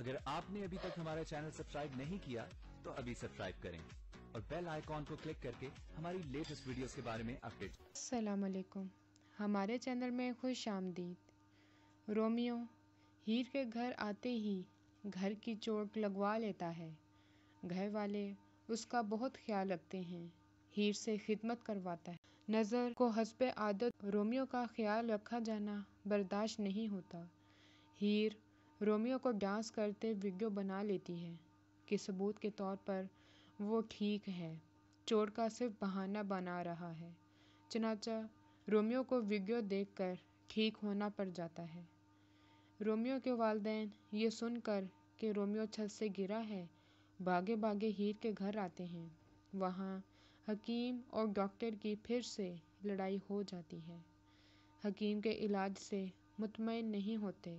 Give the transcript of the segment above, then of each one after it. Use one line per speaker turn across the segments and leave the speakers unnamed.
अगर आपने अभी तक हमारा चैनल सब्सक्राइब नहीं किया तो अभी सब्सक्राइब करें और बेल आइकॉन को क्लिक करके हमारी लेटेस्ट वीडियोस के बारे में अपडेट।
अस्सलाम वालेकुम, हमारे चैनल में खुश आमदीद। रोमियो हीर के घर आते ही घर की चोट लगवा लेता है। घर वाले उसका बहुत ख्याल रखते हैं, हीर से खिदमत करवाता है। नज़र को हस्बे आदत रोमियो का ख्याल रखा जाना बर्दाश्त नहीं होता। हीर रोमियो को डांस करते वीडियो बना लेती है कि सबूत के तौर पर वो ठीक है, चोट का सिर्फ बहाना बना रहा है। चनाचा रोमियो को वीडियो देखकर ठीक होना पड़ जाता है। रोमियो के वालिदैन ये सुनकर कि रोमियो छत से गिरा है, भागे भागे हीर के घर आते हैं। वहाँ हकीम और डॉक्टर की फिर से लड़ाई हो जाती है। हकीम के इलाज से मुतमईन नहीं होते,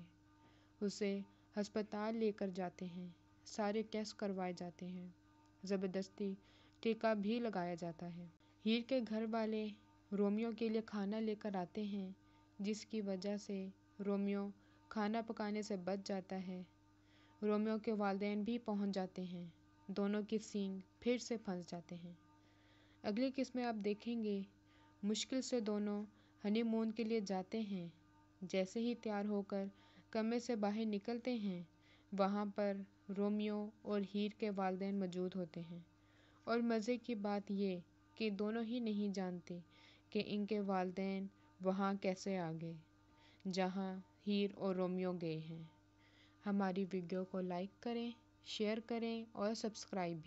उसे अस्पताल लेकर जाते हैं। सारे टेस्ट करवाए जाते हैं, ज़बरदस्ती टीका भी लगाया जाता है। हीर के घर वाले रोमियो के लिए खाना लेकर आते हैं, जिसकी वजह से रोमियो खाना पकाने से बच जाता है। रोमियो के वालिदैन भी पहुंच जाते हैं, दोनों की सींग फिर से फंस जाते हैं। अगली किस्त में आप देखेंगे मुश्किल से दोनों हनीमून के लिए जाते हैं। जैसे ही तैयार होकर कमरे से बाहर निकलते हैं, वहाँ पर रोमियो और हीर के वालिदैन मौजूद होते हैं। और मज़े की बात ये कि दोनों ही नहीं जानते कि इनके वालिदैन वहाँ कैसे आ गए जहाँ हीर और रोमियो गए हैं। हमारी वीडियो को लाइक करें, शेयर करें और सब्सक्राइब भी।